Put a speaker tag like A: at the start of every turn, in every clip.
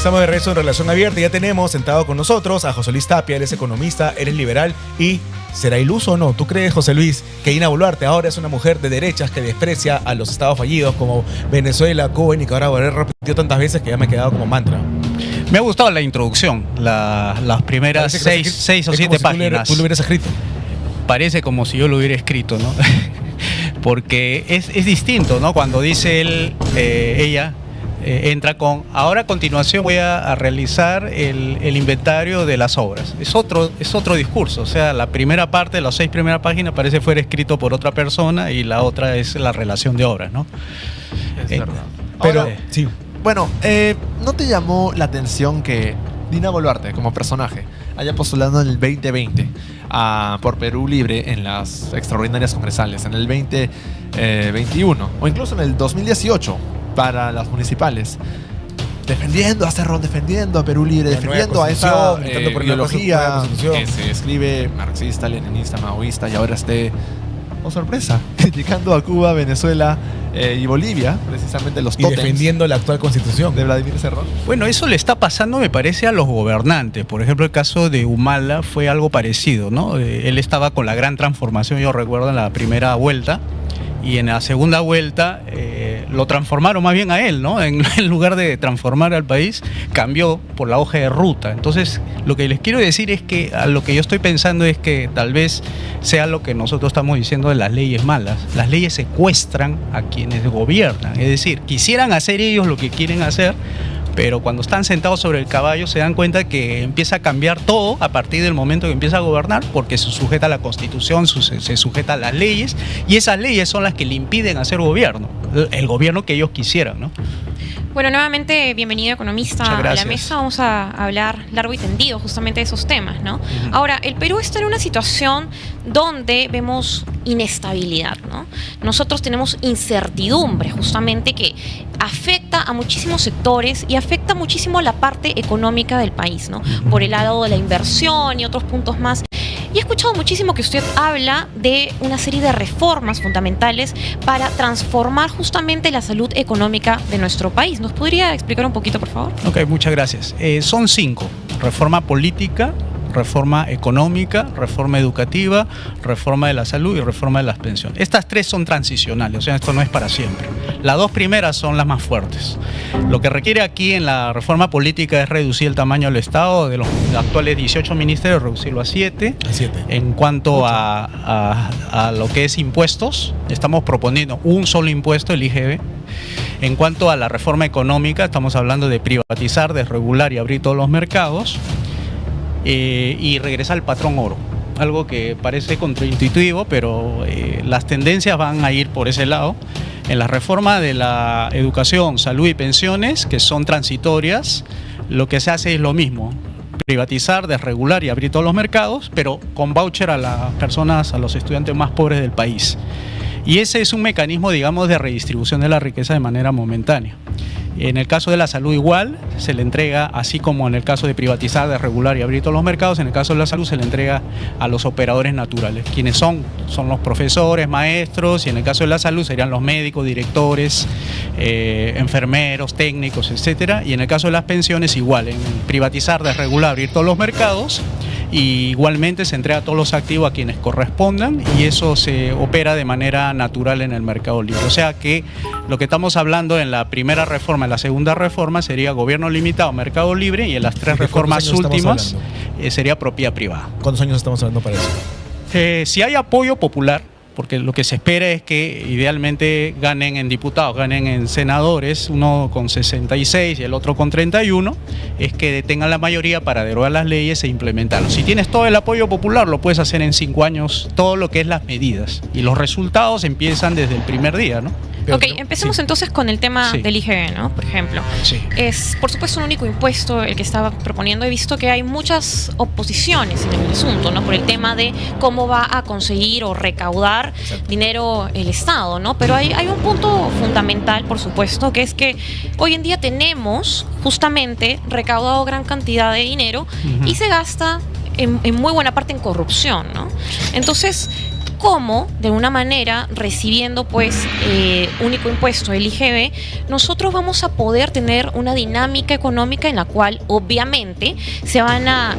A: Estamos de regreso en Relación Abierta y ya tenemos sentado con nosotros a José Luis Tapia. Él es economista, él es liberal y ¿será iluso o no? ¿Tú crees, José Luis, que Dina Boluarte ahora es una mujer de derechas que desprecia a los estados fallidos como Venezuela, Cuba y Nicaragua? Lo he repetido tantas veces que ya me he quedado como mantra.
B: Me ha gustado la introducción, las primeras seis o siete páginas.
A: Tú lo hubieras escrito.
B: Parece como si yo lo hubiera escrito, ¿no? Porque es distinto, ¿no? Cuando dice ella entra con, ahora a continuación voy a realizar el inventario de las obras. Es otro discurso, o sea, la primera parte, las 6 primeras páginas parece fuera escrito por otra persona y la otra es la relación de obras, ¿no?
C: Es verdad.
A: Pero,
C: Ahora,
A: sí.
C: Bueno, ¿no te llamó la atención que Dina Boluarte, como personaje, haya postulado en el 2020 por Perú Libre en las extraordinarias congresales, en el 2021 o incluso en el 2018 para las municipales? Defendiendo a Cerrón, defendiendo a Perú Libre,
A: La
C: defendiendo
A: nueva
C: a esa
A: constitución, por la
C: ideología
A: constitución.
C: que se escribe marxista, leninista, maoísta y ahora esté, oh sorpresa, criticando a Cuba, Venezuela y Bolivia, precisamente los
A: Y
C: tótems
A: defendiendo la actual constitución.
C: de Vladimir Cerrón.
B: Bueno, eso le está pasando, me parece, a los gobernantes. Por ejemplo, el caso de Humala fue algo parecido, ¿no? Él estaba con la gran transformación, yo recuerdo, en la primera vuelta, y en la segunda vuelta lo transformaron más bien a él, ¿no? En lugar de transformar al país, cambió por la hoja de ruta. Entonces, lo que les quiero decir es que a lo que yo estoy pensando es que tal vez sea lo que nosotros estamos diciendo de las leyes malas. Las leyes secuestran a quienes gobiernan. Es decir, quisieran hacer ellos lo que quieren hacer, pero cuando están sentados sobre el caballo se dan cuenta que empieza a cambiar todo a partir del momento que empieza a gobernar, porque se sujeta a la Constitución, se sujeta a las leyes, y esas leyes son las que le impiden hacer gobierno, el gobierno que ellos quisieran, ¿no?
D: Bueno, nuevamente, bienvenido economista a la mesa. Vamos a hablar largo y tendido justamente de esos temas, ¿no? Ahora, el Perú está en una situación donde vemos inestabilidad, ¿no? Nosotros tenemos incertidumbre justamente que afecta a muchísimos sectores y afecta muchísimo a la parte económica del país, ¿no? Por el lado de la inversión y otros puntos más. Y he escuchado muchísimo que usted habla de una serie de reformas fundamentales para transformar justamente la salud económica de nuestro país. ¿Nos podría explicar un poquito, por favor?
B: Ok, muchas gracias. Son 5. Reforma política, reforma económica, reforma educativa, reforma de la salud y reforma de las pensiones. Estas 3 son transicionales, o sea, esto no es para siempre. Las 2 primeras son las más fuertes. Lo que requiere aquí en la reforma política es reducir el tamaño del Estado, de los actuales 18 ministerios, reducirlo a 7. En cuanto a lo que es impuestos, estamos proponiendo un solo impuesto, el IGB. En cuanto a la reforma económica, estamos hablando de privatizar, desregular y abrir todos los mercados. Y regresar al patrón oro, algo que parece contraintuitivo, pero las tendencias van a ir por ese lado. En la reforma de la educación, salud y pensiones, que son transitorias, lo que se hace es lo mismo: privatizar, desregular y abrir todos los mercados, pero con voucher a las personas, a los estudiantes más pobres del país. Y ese es un mecanismo, digamos, de redistribución de la riqueza de manera momentánea. En el caso de la salud igual, se le entrega, así como en el caso de privatizar, desregular y abrir todos los mercados, en el caso de la salud se le entrega a los operadores naturales. Quienes son los profesores, maestros, y en el caso de la salud serían los médicos, directores, enfermeros, técnicos, etcétera. Y en el caso de las pensiones igual, en privatizar, desregular, abrir todos los mercados, y igualmente se entrega todos los activos a quienes correspondan, y eso se opera de manera natural en el mercado libre. O sea que lo que estamos hablando en la primera reforma, en la segunda reforma, sería gobierno limitado, mercado libre, y en las 3 reformas últimas sería propiedad privada.
A: ¿Cuántos años estamos hablando para eso?
B: Si hay apoyo popular, porque lo que se espera es que idealmente ganen en diputados, ganen en senadores, uno con 66 y el otro con 31, es que tengan la mayoría para derogar las leyes e implementarlo. Si tienes todo el apoyo popular, lo puedes hacer en 5 años, todo lo que es las medidas. Y los resultados empiezan desde el primer día, ¿no?
D: Ok, empecemos entonces con el tema del IGB, ¿no? Por ejemplo, es por supuesto un único impuesto el que estaba proponiendo. He visto que hay muchas oposiciones en el asunto, ¿no? Por el tema de cómo va a conseguir o recaudar dinero el Estado, ¿no? Pero hay un punto fundamental, por supuesto, que es que hoy en día tenemos justamente recaudado gran cantidad de dinero y se gasta en muy buena parte en corrupción, ¿no? Entonces, ¿cómo, de alguna manera, recibiendo pues único impuesto, el IGB, nosotros vamos a poder tener una dinámica económica en la cual obviamente se van a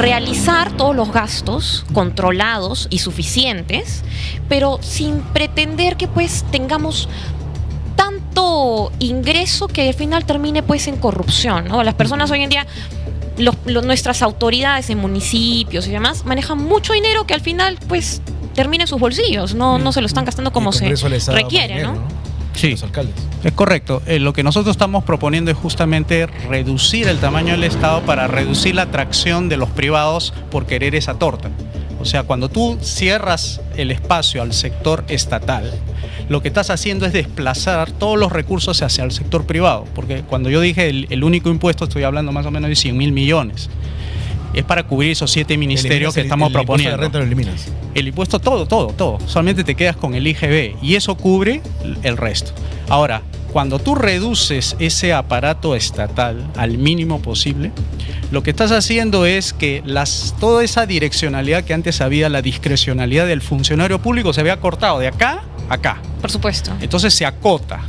D: realizar todos los gastos controlados y suficientes, pero sin pretender que pues tengamos tanto ingreso que al final termine pues en corrupción, ¿no? Las personas hoy en día, nuestras autoridades en municipios y demás manejan mucho dinero que al final pues termina en sus bolsillos, no se lo están gastando como se requiere, dinero, ¿no?
B: Sí,
A: los alcaldes.
B: Es correcto. Lo que nosotros estamos proponiendo es justamente reducir el tamaño del Estado para reducir la atracción de los privados por querer esa torta. O sea, cuando tú cierras el espacio al sector estatal, lo que estás haciendo es desplazar todos los recursos hacia el sector privado. Porque cuando yo dije el único impuesto, estoy hablando más o menos de 100.000 millones. Es para cubrir esos 7 ministerios que estamos proponiendo.
A: ¿El impuesto de renta lo eliminas?
B: El impuesto, todo. Solamente te quedas con el IGB y eso cubre el resto. Ahora, cuando tú reduces ese aparato estatal al mínimo posible, lo que estás haciendo es que toda esa direccionalidad que antes había, la discrecionalidad del funcionario público, se vea cortado de acá a acá.
D: Por supuesto.
B: Entonces se acota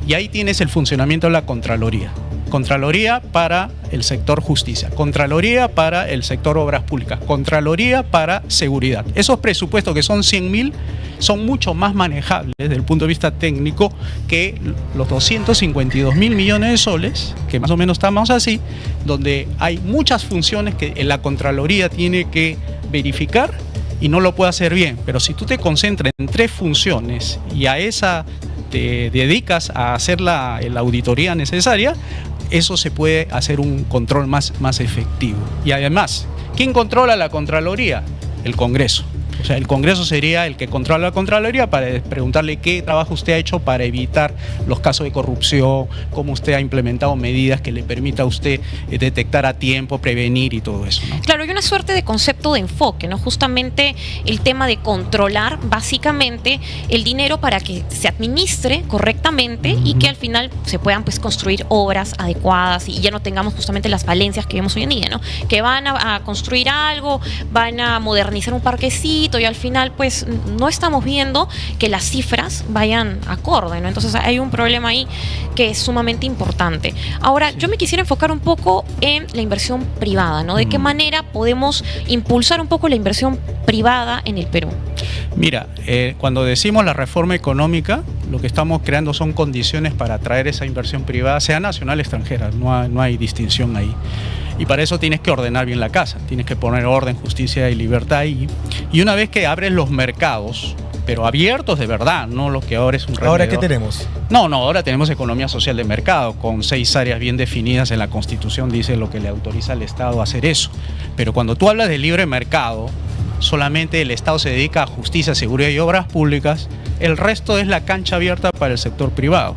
B: y ahí tienes el funcionamiento de la Contraloría. Contraloría para el sector justicia, Contraloría para el sector obras públicas, Contraloría para seguridad. Esos presupuestos que son 100.000 son mucho más manejables desde el punto de vista técnico que los 252.000 millones de soles, que más o menos estamos así, donde hay muchas funciones que la Contraloría tiene que verificar y no lo puede hacer bien. Pero si tú te concentras en 3 funciones y a esa te dedicas a hacer la auditoría necesaria, eso se puede hacer un control más efectivo. Y además, ¿quién controla la Contraloría? El Congreso. O sea, el Congreso sería el que controla la Contraloría para preguntarle qué trabajo usted ha hecho para evitar los casos de corrupción, cómo usted ha implementado medidas que le permita a usted detectar a tiempo, prevenir y todo eso, ¿no?
D: Claro, hay una suerte de concepto de enfoque, ¿no? Justamente el tema de controlar básicamente el dinero para que se administre correctamente y que al final se puedan pues construir obras adecuadas y ya no tengamos justamente las falencias que vemos hoy en día, ¿no? Que van a construir algo, van a modernizar un parquecito y al final pues no estamos viendo que las cifras vayan acorde, ¿no? Entonces hay un problema ahí que es sumamente importante. Ahora, yo me quisiera enfocar un poco en la inversión privada, ¿no? ¿De qué manera podemos impulsar un poco la inversión privada en el Perú?
B: Mira, cuando decimos la reforma económica, lo que estamos creando son condiciones para atraer esa inversión privada, sea nacional o extranjera, no hay distinción ahí. Y para eso tienes que ordenar bien la casa, tienes que poner orden, justicia y libertad ahí. Y una vez que abres los mercados, pero abiertos de verdad, no lo que ahora es un remedor.
A: ¿Ahora qué tenemos?
B: No, ahora tenemos economía social de mercado, con 6 áreas bien definidas en la Constitución, dice lo que le autoriza al Estado a hacer eso. Pero cuando tú hablas de libre mercado, solamente el Estado se dedica a justicia, seguridad y obras públicas, el resto es la cancha abierta para el sector privado.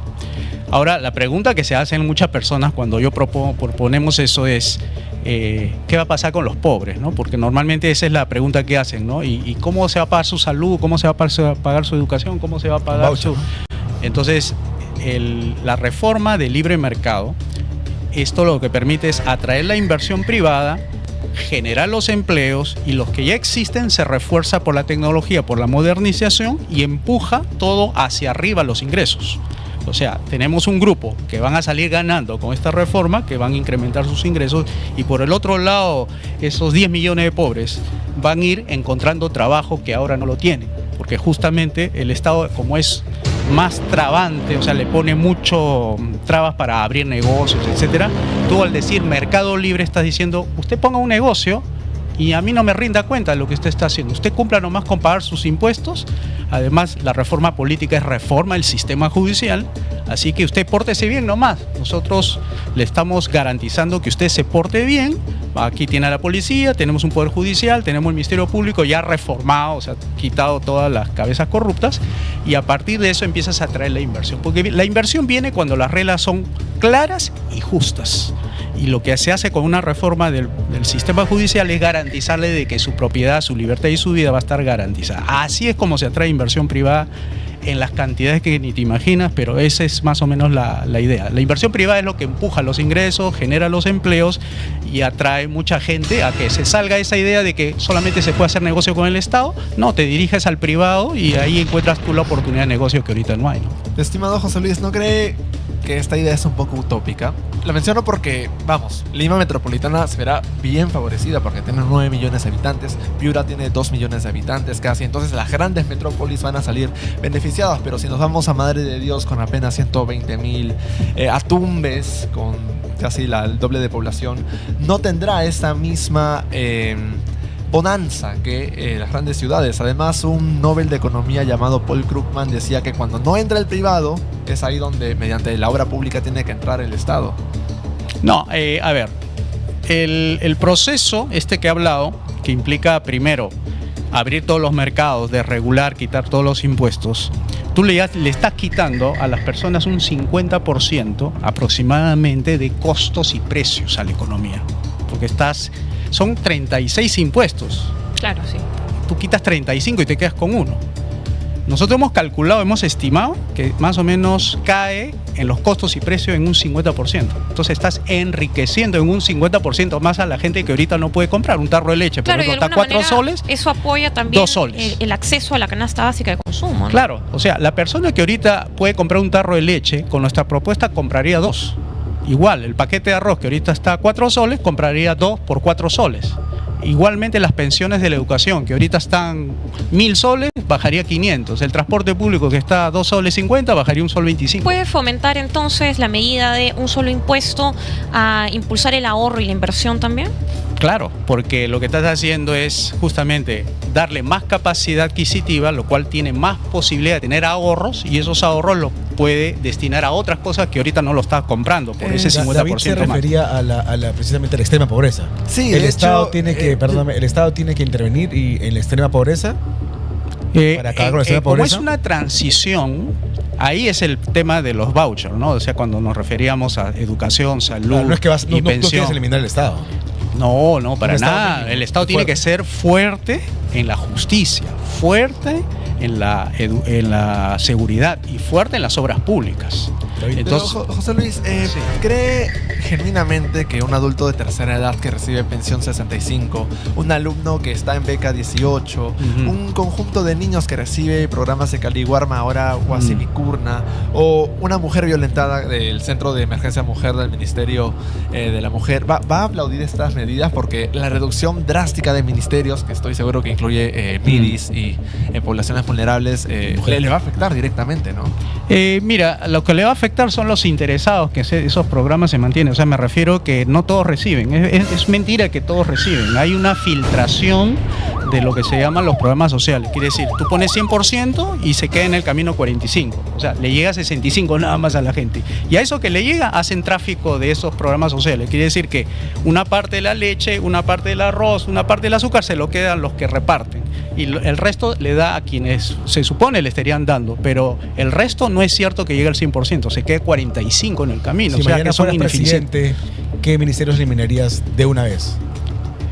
B: Ahora, la pregunta que se hacen muchas personas cuando proponemos eso es ¿qué va a pasar con los pobres? ¿No? Porque normalmente esa es la pregunta que hacen, ¿no? ¿Y cómo se va a pagar su salud? ¿Cómo se va a pagar su educación? ¿Cómo se va a pagar su...? Entonces, la reforma de libre mercado, esto lo que permite es atraer la inversión privada, generar los empleos y los que ya existen se refuerza por la tecnología, por la modernización y empuja todo hacia arriba los ingresos. O sea, tenemos un grupo que van a salir ganando con esta reforma, que van a incrementar sus ingresos y por el otro lado, esos 10 millones de pobres van a ir encontrando trabajo que ahora no lo tienen. Porque justamente el Estado, como es más trabante, o sea, le pone mucho trabas para abrir negocios, etcétera. Tú al decir mercado libre estás diciendo, usted ponga un negocio y a mí no me rinda cuenta de lo que usted está haciendo. Usted cumpla nomás con pagar sus impuestos. Además, la reforma política es reforma del sistema judicial. Así que usted pórtese bien nomás. Nosotros le estamos garantizando que usted se porte bien. Aquí tiene a la policía, tenemos un poder judicial, tenemos el Ministerio Público ya reformado, o sea, quitado todas las cabezas corruptas. Y a partir de eso empiezas a atraer la inversión. Porque la inversión viene cuando las reglas son claras y justas. y lo que se hace con una reforma del sistema judicial es garantizarle de que su propiedad, su libertad y su vida va a estar garantizada. Así es como se atrae inversión privada en las cantidades que ni te imaginas, pero esa es más o menos la idea. La inversión privada es lo que empuja los ingresos, genera los empleos y atrae mucha gente a que se salga esa idea de que solamente se puede hacer negocio con el Estado. No, te diriges al privado y ahí encuentras tú la oportunidad de negocio que ahorita no hay, ¿no?
C: Estimado José Luis, ¿no cree que esta idea es un poco utópica? La menciono porque, vamos, Lima Metropolitana se verá bien favorecida porque tiene 9 millones de habitantes, Piura tiene 2 millones de habitantes casi, entonces las grandes metrópolis van a salir beneficiadas, pero si nos vamos a Madre de Dios con apenas 120,000, a Tumbes con casi el doble de población, no tendrá esta misma bonanza que las grandes ciudades. Además, un Nobel de Economía llamado Paul Krugman decía que cuando no entra el privado, es ahí donde mediante la obra pública tiene que entrar el Estado.
B: No, a ver, el proceso que he hablado, que implica primero abrir todos los mercados, desregular, quitar todos los impuestos, tú le estás quitando a las personas un 50% aproximadamente de costos y precios a la economía, porque son 36 impuestos.
D: Claro, sí.
B: Tú quitas 35 y te quedas con uno. Nosotros hemos calculado, hemos estimado que más o menos cae en los costos y precios en un 50%. Entonces estás enriqueciendo en un 50% más a la gente que ahorita no puede comprar un tarro de leche.
D: Claro,
B: por ejemplo, está 4 soles. Eso apoya también 2 soles.
D: El acceso a la canasta básica de consumo, ¿no?
B: Claro, o sea, la persona que ahorita puede comprar un tarro de leche, con nuestra propuesta compraría 2. Igual, el paquete de arroz que ahorita está a 4 soles, compraría 2 por 4 soles. Igualmente las pensiones de la educación, que ahorita están 1.000 soles, bajaría 500. El transporte público, que está a 2 soles 50, bajaría 1 sol 25.
D: ¿Puede fomentar entonces la medida de un solo impuesto a impulsar el ahorro y la inversión también?
B: Claro, porque lo que estás haciendo es justamente darle más capacidad adquisitiva, lo cual tiene más posibilidad de tener ahorros, y esos ahorros los puede destinar a otras cosas que ahorita no lo está comprando por ese 50%
A: David se refería a precisamente a la extrema pobreza.
C: Sí,
A: el Estado tiene que intervenir en la extrema pobreza para acabar con la extrema pobreza.
B: Como es una transición, ahí es el tema de los vouchers, ¿no? O sea, cuando nos referíamos a educación, salud,
A: claro, no es que
B: y pensión.
A: No quieres eliminar el Estado.
B: No, para nada. El Estado tiene que ser fuerte en la justicia, fuerte en la seguridad y fuerte en las obras públicas.
C: Entonces, José Luis,
B: sí.
C: ¿cree genuinamente que un adulto de tercera edad que recibe pensión 65, un alumno que está en beca 18, un conjunto de niños que recibe programas de Caliguarma, ahora Guasimicurna, o una mujer violentada del Centro de Emergencia Mujer del Ministerio de la Mujer, va a aplaudir estas medidas? Porque la reducción drástica de ministerios, que estoy seguro que incluye MIDIS y poblaciones vulnerables, le va a afectar directamente, ¿no?
B: Mira, lo que le va a afectar son los interesados que esos programas se mantienen. O sea, me refiero que no todos reciben. Es mentira que todos reciben. Hay una filtración de lo que se llaman los programas sociales. Quiere decir, tú pones 100% y se queda en el camino 45%. O sea, le llega 65% nada más a la gente. Y a eso que le llega, hacen tráfico de esos programas sociales. Quiere decir que una parte de la leche, una parte del arroz, una parte del azúcar se lo quedan los que reparten. Y el resto le da a quienes se supone le estarían dando. Pero el resto no es cierto que llegue al 100%. Se quede 45% en el camino.
A: Si
B: o sea,
A: mañana
B: que son
A: fueras presidente, ¿qué ministerios eliminarías de una vez?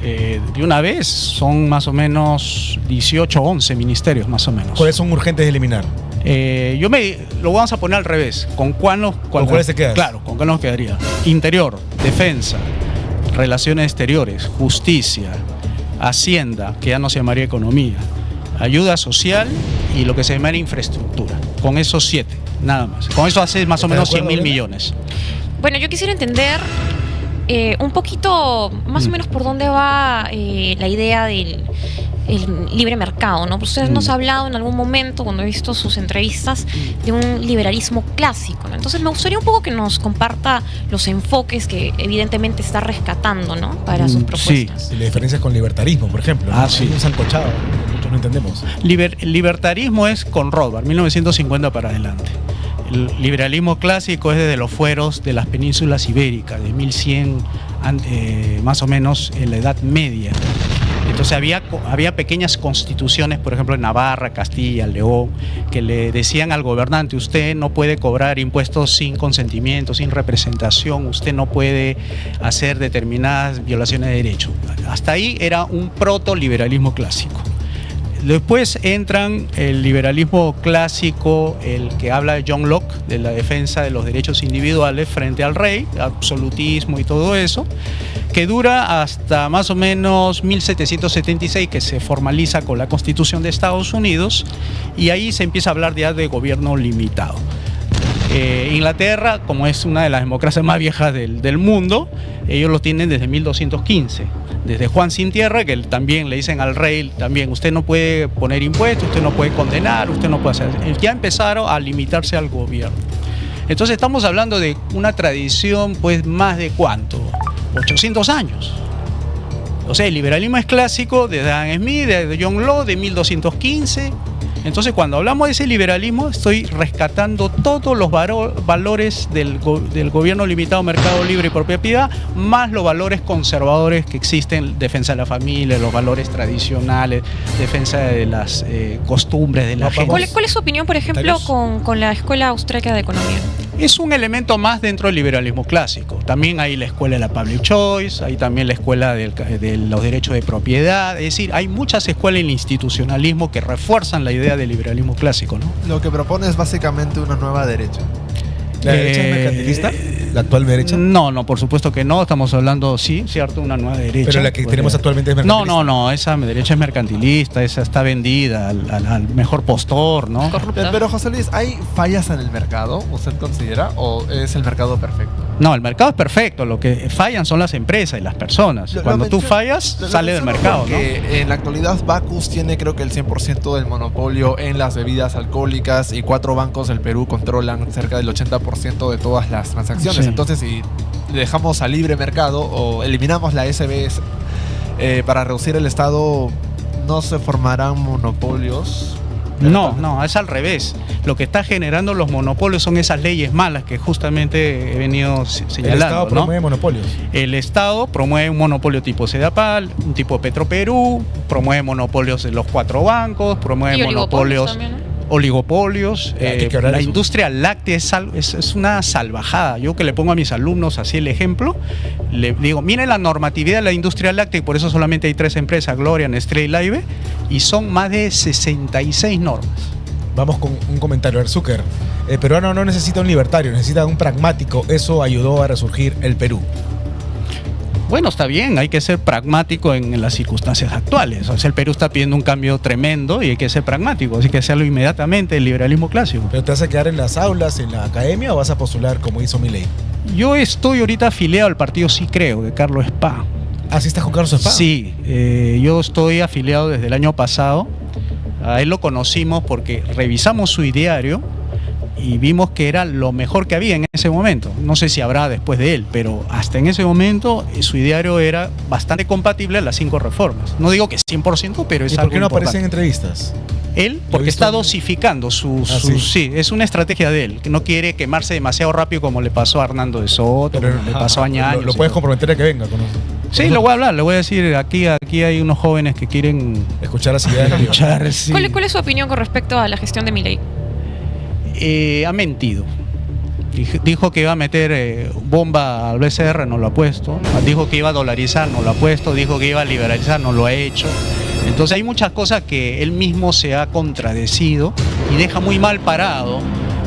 B: De una vez son más o menos 18 o 11 ministerios más o menos.
A: ¿Cuáles son urgentes de eliminar?
B: Lo vamos a poner al revés. ¿Con cuáles
A: se quedan?
B: Claro, ¿con cuáles nos quedaría? Interior, defensa, relaciones exteriores, justicia, hacienda, que ya no se llamaría economía, ayuda social y lo que se llamaría infraestructura. Con esos 7, nada más. Con eso hace más o menos 100.000 millones.
D: Bueno, yo quisiera entender un poquito más o menos por dónde va la idea del libre mercado, ¿no? Porque usted nos ha hablado en algún momento, cuando he visto sus entrevistas, de un liberalismo clásico, ¿no? Entonces me gustaría un poco que nos comparta los enfoques que evidentemente está rescatando, ¿no? Para sus propuestas.
A: Sí, la diferencia con libertarismo, por ejemplo, ¿no?
B: Sí.
A: Un sancochado, muchos no entendemos.
B: Libertarismo es con Rothbard, 1950 para adelante. El liberalismo clásico es desde los fueros de las penínsulas ibéricas, de 1100 más o menos en la Edad Media. Entonces había pequeñas constituciones, por ejemplo en Navarra, Castilla, León, que le decían al gobernante: usted no puede cobrar impuestos sin consentimiento, sin representación, usted no puede hacer determinadas violaciones de derechos. Hasta ahí era un proto-liberalismo clásico. Después entran el liberalismo clásico, el que habla de John Locke, de la defensa de los derechos individuales frente al rey, absolutismo y todo eso, que dura hasta más o menos 1776, que se formaliza con la Constitución de Estados Unidos, y ahí se empieza a hablar ya de gobierno limitado. Inglaterra, como es una de las democracias más viejas del mundo, ellos lo tienen desde 1215. Desde Juan Sin Tierra, que también le dicen al rey, también usted no puede poner impuestos, usted no puede condenar, usted no puede hacer. Ya empezaron a limitarse al gobierno. Entonces estamos hablando de una tradición, pues, más de ¿cuánto? 800 años. O sea, el liberalismo es clásico desde Adam Smith, de John Locke, de 1215. Entonces, cuando hablamos de ese liberalismo, estoy rescatando todos los valores del gobierno limitado, mercado libre y propiedad, más los valores conservadores que existen: defensa de la familia, los valores tradicionales, defensa de las costumbres de la gente.
D: ¿Cuál es su opinión, por ejemplo, con la Escuela Austríaca de Economía?
B: Es un elemento más dentro del liberalismo clásico. También hay la escuela de la public choice, hay también la escuela de los derechos de propiedad. Es decir, hay muchas escuelas en el institucionalismo que refuerzan la idea del liberalismo clásico, ¿no?
C: Lo que propone es básicamente una nueva derecha.
A: ¿La derecha es mercantilista? ¿La actual derecha?
B: No, por supuesto que no. Estamos hablando, sí, cierto, una nueva derecha.
A: Pero la que tenemos actualmente es mercantilista.
B: No, esa derecha es mercantilista, esa está vendida al mejor postor, ¿no?
C: Pero José Luis, ¿hay fallas en el mercado, usted considera, o es el mercado perfecto?
B: No, el mercado es perfecto. Lo que fallan son las empresas y las personas. Cuando tú fallas, sale del mercado, ¿no?
C: En la actualidad Bacus tiene, creo que, el 100% del monopolio en las bebidas alcohólicas, y 4 bancos del Perú controlan cerca del 80% de todas las transacciones. Sí. Entonces, si dejamos al libre mercado o eliminamos la SBS para reducir el Estado, ¿no se formarán monopolios?
B: No, es al revés. Lo que está generando los monopolios son esas leyes malas que justamente he venido señalando.
A: El Estado promueve monopolios.
B: El Estado promueve un monopolio tipo Sedapal, un tipo Petroperú, promueve monopolios de los 4 bancos, promueve monopolios, también, ¿no? Oligopolios. La industria láctea es una salvajada. Yo, que le pongo a mis alumnos así el ejemplo, le digo: miren la normatividad de la industria láctea, y por eso solamente hay 3 empresas, Gloria, Nestlé y Laibe, y son más de 66 normas.
A: Vamos con un comentario. Zucker: el peruano no necesita un libertario, necesita un pragmático. Eso ayudó a resurgir el Perú.
B: Bueno, está bien, hay que ser pragmático en las circunstancias actuales. O sea, el Perú está pidiendo un cambio tremendo y hay que ser pragmático, así que hacerlo inmediatamente, el liberalismo clásico.
A: ¿Pero te vas a quedar en las aulas, en la academia, o vas a postular como hizo Milei?
B: Yo estoy ahorita afiliado al partido Sí Creo, de Carlos Spa.
A: ¿Ah, sí estás con Carlos Spa?
B: Sí, yo estoy afiliado desde el año pasado. A él lo conocimos porque revisamos su ideario y vimos que era lo mejor que había en ese momento. No sé si habrá después de él, pero hasta en ese momento su ideario era bastante compatible a las 5 reformas. No digo que 100%, pero es algo importante. ¿Y
A: por qué no aparece en entrevistas?
B: Él, porque está dosificando sí, es una estrategia de él, que no quiere quemarse demasiado rápido, como le pasó a Hernando de Soto, le pasó a Ñaño.
A: ¿Lo puedes comprometer a que venga con nosotros?
B: Sí, lo voy a hablar, le voy a decir: aquí hay unos jóvenes que quieren
A: escuchar las ideas.
D: Sí. ¿Cuál es su opinión con respecto a la gestión de Milei?
B: Ha mentido. Dijo que iba a meter bomba al BCR, no lo ha puesto. Dijo que iba a dolarizar, no lo ha puesto. Dijo que iba a liberalizar, no lo ha hecho. Entonces hay muchas cosas que él mismo se ha contradecido y deja muy mal parado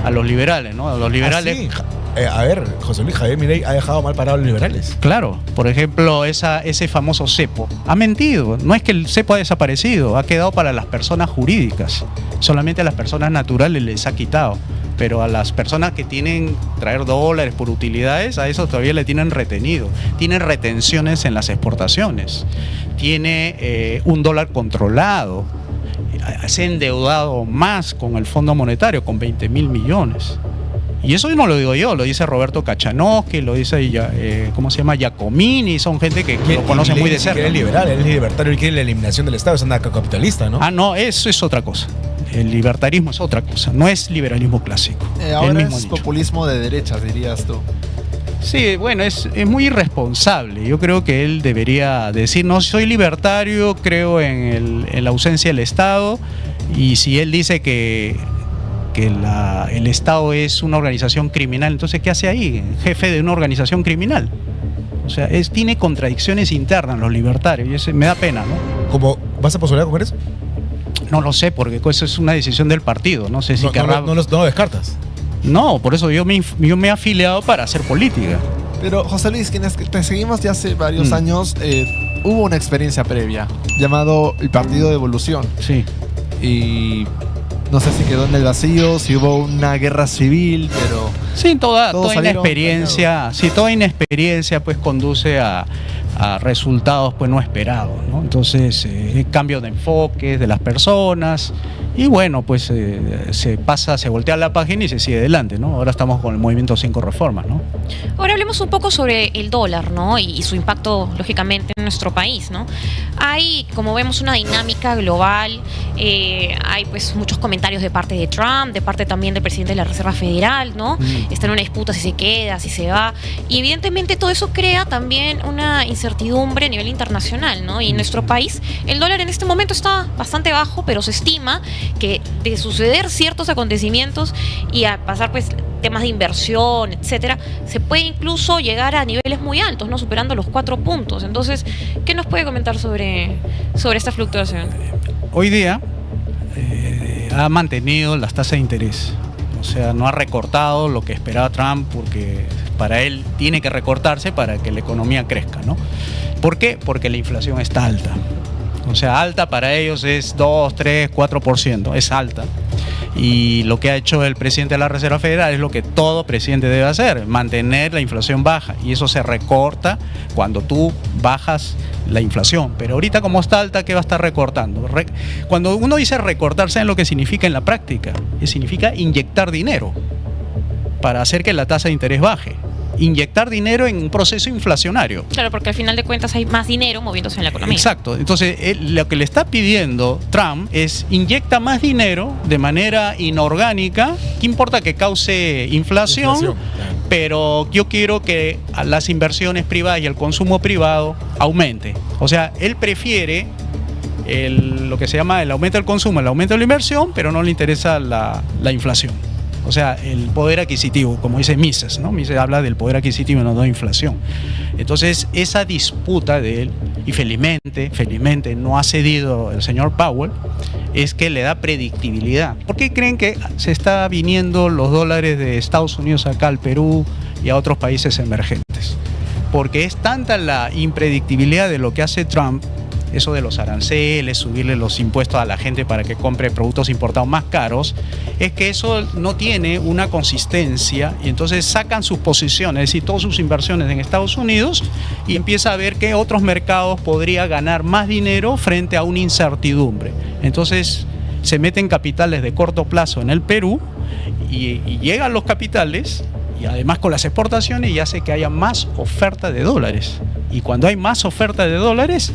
B: a los liberales, ¿no? A los liberales.
A: ¿Ah, sí? A ver, José Luis, Javier Milei ha dejado mal parado a los liberales.
B: Claro, por ejemplo, ese famoso cepo. Ha mentido. No es que el cepo ha desaparecido, ha quedado para las personas jurídicas. Solamente a las personas naturales les ha quitado. Pero a las personas que tienen traer dólares por utilidades, a eso todavía le tienen retenido. Tienen retenciones en las exportaciones. Tiene un dólar controlado. Se ha endeudado más con el Fondo Monetario, con 20.000 millones. Y eso no lo digo yo, lo dice Roberto Kachanowski, lo dice, ¿cómo se llama? Giacomini, son gente que lo conoce muy de cerca.
A: Él es liberal, él es libertario, él quiere la eliminación del Estado, es anarcocapitalista, ¿no?
B: Ah, no, eso es otra cosa. El libertarismo es otra cosa, no es liberalismo clásico.
C: Ahora es populismo de derechas, dirías tú.
B: Sí, bueno, es muy irresponsable. Yo creo que él debería decir, no, soy libertario, creo en la ausencia del Estado, y si él dice que el Estado es una organización criminal, entonces ¿qué hace ahí? Jefe de una organización criminal. O sea, tiene contradicciones internas los libertarios, y eso me da pena, ¿no?
A: ¿Cómo vas a postular al Congreso?
B: No lo sé, porque eso es una decisión del partido. No sé si
A: no lo descartas.
B: No, por eso yo me he afiliado para hacer política.
C: Pero, José Luis, quienes te seguimos ya hace varios años, hubo una experiencia previa llamado el Partido de Evolución.
B: Sí.
C: Y no sé si quedó en el vacío, si hubo una guerra civil, pero...
B: Sí, toda inexperiencia pues conduce a resultados pues no esperados, ¿no? Entonces, cambio de enfoque de las personas, y bueno, pues se voltea la página y se sigue adelante, ¿no? Ahora estamos con el Movimiento 5 Reformas, ¿no?
D: Ahora hablemos un poco sobre el dólar, ¿no? Y su impacto, lógicamente, en nuestro país, ¿no? Hay, como vemos, una dinámica global, hay pues muchos comentarios de parte de Trump, de parte también del presidente de la Reserva Federal, ¿no? Está en una disputa si se queda, si se va, y evidentemente todo eso crea también una incertidumbre a nivel internacional, ¿no? Y en nuestro país el dólar en este momento está bastante bajo, pero se estima que de suceder ciertos acontecimientos y a pasar pues temas de inversión, etcétera, se puede incluso llegar a niveles muy altos, ¿no? Superando los 4 puntos. Entonces, ¿qué nos puede comentar sobre esta fluctuación?
B: Hoy día ha mantenido las tasas de interés. O sea, no ha recortado lo que esperaba Trump, porque para él tiene que recortarse para que la economía crezca, ¿no? ¿Por qué? Porque la inflación está alta. O sea, alta para ellos es 2, 3, 4%, es alta. Y lo que ha hecho el presidente de la Reserva Federal es lo que todo presidente debe hacer, mantener la inflación baja. Y eso se recorta cuando tú bajas la inflación. Pero ahorita como está alta, ¿qué va a estar recortando? Cuando uno dice recortar, ¿saben lo que significa en la práctica? Significa inyectar dinero para hacer que la tasa de interés baje. Inyectar dinero en un proceso inflacionario.
D: Claro, porque al final de cuentas hay más dinero moviéndose en la economía.
B: Exacto. Entonces, lo que le está pidiendo Trump es inyecta más dinero de manera inorgánica. ¿Qué importa que cause inflación? Pero yo quiero que las inversiones privadas y el consumo privado aumente. O sea, él prefiere lo que se llama el aumento del consumo, el aumento de la inversión, pero no le interesa la inflación. O sea, el poder adquisitivo, como dice Mises, ¿no? Mises habla del poder adquisitivo y no de inflación. Entonces, esa disputa de él, y felizmente no ha cedido el señor Powell, es que le da predictibilidad. ¿Por qué creen que se está viniendo los dólares de Estados Unidos acá al Perú y a otros países emergentes? Porque es tanta la impredictibilidad de lo que hace Trump, eso de los aranceles, subirle los impuestos a la gente para que compre productos importados más caros, es que eso no tiene una consistencia, y entonces sacan sus posiciones, es decir, todas sus inversiones en Estados Unidos, y empieza a ver que otros mercados podría ganar más dinero frente a una incertidumbre. Entonces se meten capitales de corto plazo en el Perú, y llegan los capitales, y además con las exportaciones, y hace que haya más oferta de dólares. Y cuando hay más oferta de dólares,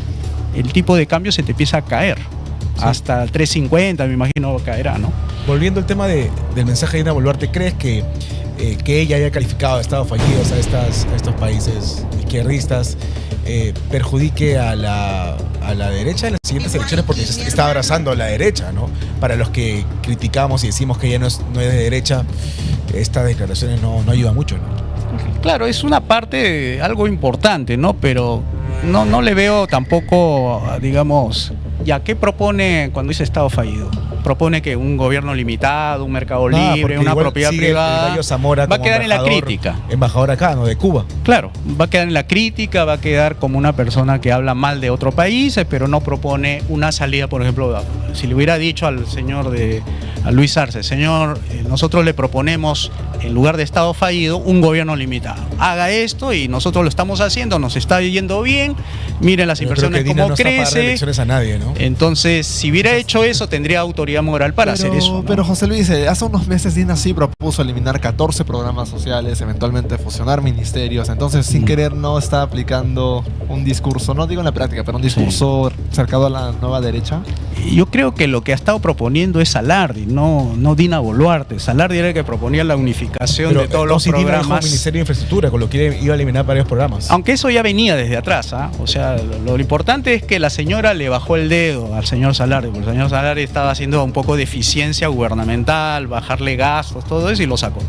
B: el tipo de cambio se te empieza a caer. Sí. Hasta 3.50 me imagino caerá, ¿no?
A: Volviendo al tema del mensaje de Dina Boluarte, ¿crees que ella haya calificado de estados fallidos a estos países izquierdistas perjudique a la derecha en las siguientes elecciones? Porque se está abrazando a la derecha, ¿no? Para los que criticamos y decimos que ella no es de derecha, estas declaraciones no ayudan mucho, ¿no?
B: Claro, es una parte, algo importante, ¿no? Pero no le veo tampoco, digamos, ya, ¿qué propone cuando dice Estado fallido? Propone que un gobierno limitado, un mercado libre, una propiedad privada,
A: Zamora
B: va a quedar en la crítica.
A: Embajador acá, ¿no? De Cuba.
B: Claro, va a quedar en la crítica, va a quedar como una persona que habla mal de otros países, pero no propone una salida. Por ejemplo, si le hubiera dicho al señor a Luis Arce, señor, nosotros le proponemos, en lugar de Estado fallido, un gobierno limitado. Haga esto y nosotros lo estamos haciendo, nos está yendo bien, miren las inversiones cómo crece.
A: A nadie, ¿no?
B: Entonces, si hubiera hecho eso, tendría autoridad capacidad moral para hacer eso, ¿no?
C: Pero José Luis, hace unos meses Dina sí propuso eliminar 14 programas sociales, eventualmente fusionar ministerios. Entonces, sin querer, no está aplicando un discurso, no digo en la práctica, pero un discurso cercano a la nueva derecha.
B: Yo creo que lo que ha estado proponiendo es Salardi, no Dina Boluarte. Salardi era el que proponía la unificación de todos los programas.
A: Dina dejó Ministerio de Infraestructura, con lo que iba a eliminar varios programas.
B: Aunque eso ya venía desde atrás, ¿eh? O sea, lo importante es que la señora le bajó el dedo al señor Salardi, porque el señor Salardi estaba haciendo un poco de eficiencia gubernamental, bajarle gastos, todo eso, y lo sacó.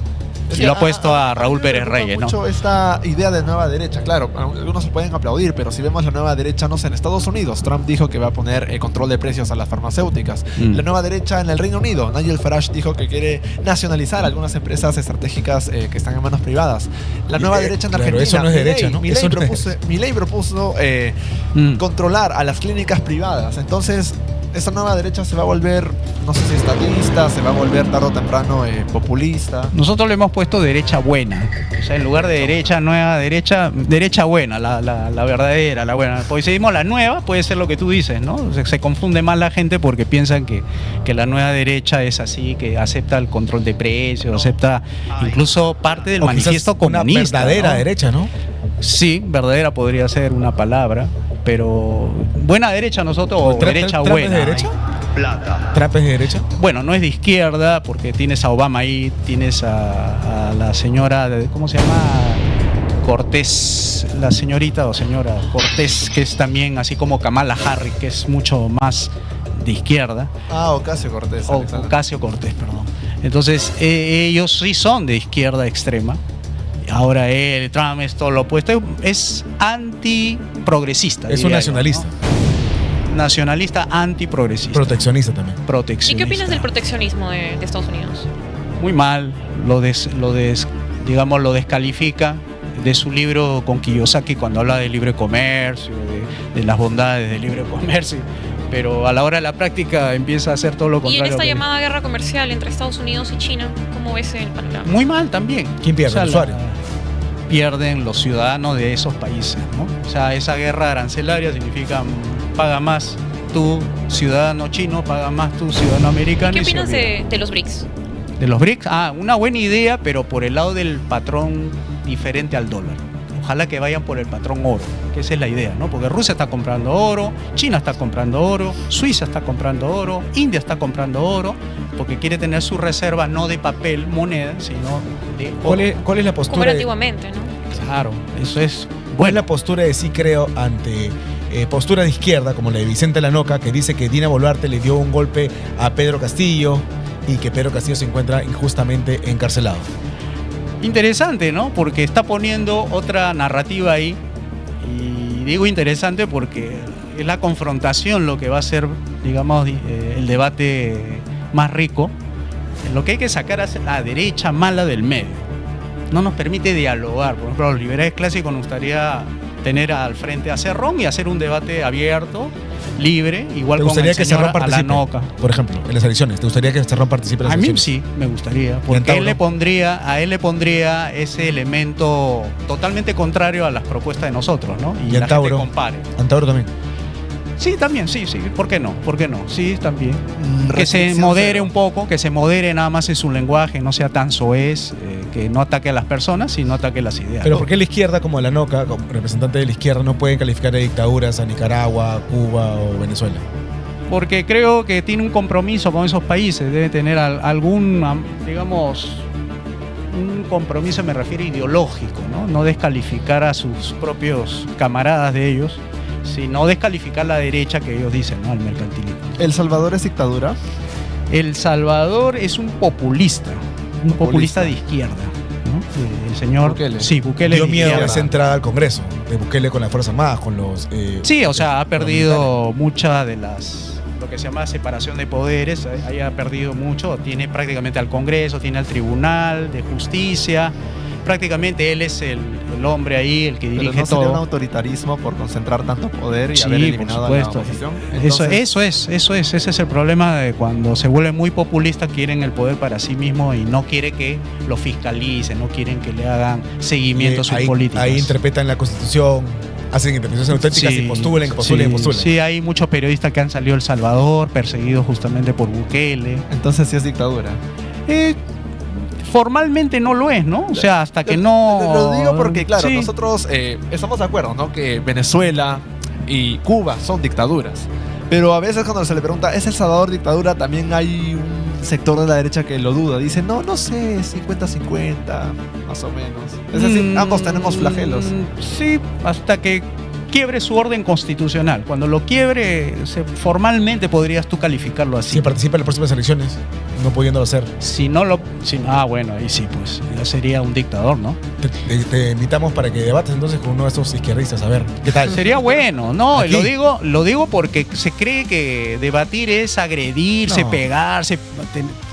B: Y lo ha puesto a Raúl Pérez Reyes, ¿no?
C: Mucho esta idea de nueva derecha, claro, algunos se pueden aplaudir, pero si vemos la nueva derecha, no sé, en Estados Unidos, Trump dijo que va a poner control de precios a las farmacéuticas. La nueva derecha en el Reino Unido, Nigel Farage dijo que quiere nacionalizar algunas empresas estratégicas que están en manos privadas. La nueva derecha en Argentina,
A: eso no es derecha, ¿no?
C: Milei propuso controlar a las clínicas privadas. Entonces, esa nueva derecha se va a volver, no sé si estatista, se va a volver tarde o temprano populista.
B: Nosotros le hemos puesto derecha buena. O sea, en lugar de derecha, nueva derecha, derecha buena, la verdadera, la buena. Porque si decimos la nueva, puede ser lo que tú dices, ¿no? Se confunde más la gente porque piensan que la nueva derecha es así, que acepta el control de precios, acepta incluso parte del manifiesto comunista.
A: Una verdadera,
B: ¿no?
A: Derecha, ¿no?
B: Sí, verdadera podría ser una palabra, pero buena derecha nosotros o derecha buena.
A: ¿Trump es de derecha?
B: Plata.
A: ¿Trump es de derecha?
B: Bueno, no es de izquierda porque tienes a Obama ahí, tienes a la señora, ¿cómo se llama? Cortés, la señorita o señora Cortés, que es también así como Kamala Harris, que es mucho más de izquierda.
C: Ocasio Cortés.
B: Ocasio Cortés, perdón. Entonces, ellos sí son de izquierda extrema. Ahora Trump es todo lo opuesto, es antiprogresista.
A: Es un nacionalista.
B: ¿no? Nacionalista antiprogresista.
A: Proteccionista también.
D: ¿Y qué opinas del proteccionismo de Estados Unidos?
B: Muy mal, lo descalifica de su libro con Kiyosaki cuando habla de libre comercio, de las bondades del libre comercio. Pero a la hora de la práctica empieza a hacer todo lo contrario.
D: Y en esta llamada guerra comercial entre Estados Unidos y China, ¿cómo ves el panorama?
B: Muy mal también.
A: ¿Quién pierde? ¿El usuario?
B: Pierden los ciudadanos de esos países, ¿no? O sea, esa guerra arancelaria significa paga más tu ciudadano chino, paga más tu ciudadano americano.
D: ¿Qué opinas de los BRICS?
B: De los BRICS, una buena idea, pero por el lado del patrón diferente al dólar. Ojalá que vayan por el patrón oro, que esa es la idea, ¿no? Porque Rusia está comprando oro, China está comprando oro, Suiza está comprando oro, India está comprando oro, porque quiere tener su reserva no de papel, moneda, sino de oro.
A: ¿Cuál es la postura?
D: Como era antiguamente, ¿no?
B: Claro, eso es.
A: ¿Cuál es la postura de Sí Creo ante postura de izquierda, como la de Vicente Lanoca, que dice que Dina Boluarte le dio un golpe a Pedro Castillo y que Pedro Castillo se encuentra injustamente encarcelado?
B: Interesante, ¿no? Porque está poniendo otra narrativa ahí. Y digo interesante porque es la confrontación lo que va a ser, digamos, el debate más rico. Lo que hay que sacar es la derecha mala del medio. No nos permite dialogar. Por ejemplo, a los liberales clásicos nos gustaría tener al frente a Cerrón y hacer un debate abierto, libre, igual con el señor Alanoca.
A: Por ejemplo, en las elecciones, ¿te gustaría que Cerrón participe en las elecciones?
B: A mí sí, me gustaría, porque a él le pondría ese elemento totalmente contrario a las propuestas de nosotros, ¿no?
A: Y la gente compare. Antauro también.
B: Sí, también, sí. ¿Por qué no? Sí, también. Que se modere un poco, que se modere nada más en su lenguaje, no sea tan soez, que no ataque a las personas, sino ataque a las ideas.
A: Pero ¿por qué la izquierda, como Lanoca, como representante de la izquierda, no pueden calificar de dictaduras a Nicaragua, Cuba o Venezuela?
B: Porque creo que tiene un compromiso con esos países, debe tener algún, digamos, un compromiso, me refiero ideológico, ¿no? No descalificar a sus propios camaradas de ellos, sino descalificar la derecha que ellos dicen, ¿no? El mercantilismo.
C: ¿El Salvador es dictadura?
B: El Salvador es un populista de izquierda, ¿no? El señor
C: Bukele.
B: Sí, Bukele
A: dio miedo a esa entrada al Congreso de Bukele con las Fuerzas Armadas, con los
B: sí, o sea, ha perdido muchas de las, lo que se llama separación de poderes, ahí ha perdido mucho, tiene prácticamente al Congreso, tiene al Tribunal de Justicia, prácticamente él es el hombre ahí, el que dirige todo.
C: ¿Pero no sería un autoritarismo por concentrar tanto poder y haber eliminado a la oposición?
B: Entonces, ese es el problema de cuando se vuelve muy populista, quieren el poder para sí mismo y no quiere que lo fiscalicen, no quieren que le hagan seguimiento a sus políticas.
A: Ahí interpretan la Constitución hacen intervenciones auténticas y postulen.
B: Sí, hay muchos periodistas que han salido de El Salvador perseguidos justamente por Bukele.
C: Entonces sí es dictadura.
B: Formalmente no lo es, ¿no? O sea, hasta que no...
C: Lo digo porque, claro,
B: sí.
C: nosotros estamos de acuerdo, ¿no? Que Venezuela y Cuba son dictaduras. Pero a veces cuando se le pregunta, ¿es El Salvador dictadura? También hay un sector de la derecha que lo duda. Dice, no sé, 50-50, más o menos. Es decir, ambos tenemos flagelos.
B: Sí, hasta que quiebre su orden constitucional. Cuando lo quiebre, formalmente podrías tú calificarlo así.
A: Si participa en las próximas elecciones, no pudiéndolo hacer.
B: Bueno, ahí sí, pues ya sería un dictador, ¿no?
A: Te invitamos para que debates entonces con uno de estos izquierdistas, a ver, ¿qué tal?
B: Sería bueno, ¿no?
A: Aquí.
B: Lo digo porque se cree que debatir es agredirse,
A: No.
B: pegarse,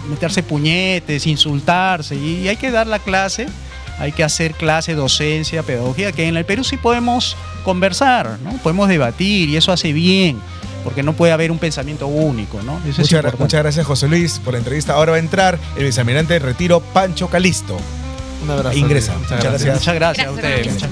B: meterse puñetes, insultarse, y hay que dar la clase. Hay que hacer clase, docencia, pedagogía, que en el Perú sí podemos conversar, ¿no? Podemos debatir y eso hace bien, porque no puede haber un pensamiento único, ¿no? Eso es importante.
A: Muchas gracias, José Luis, por la entrevista. Ahora va a entrar el vicealmirante de retiro, Pancho Calisto.
C: Un abrazo.
A: Ingresa.
C: Muchas gracias.
B: Muchas gracias a ustedes.
D: Gracias.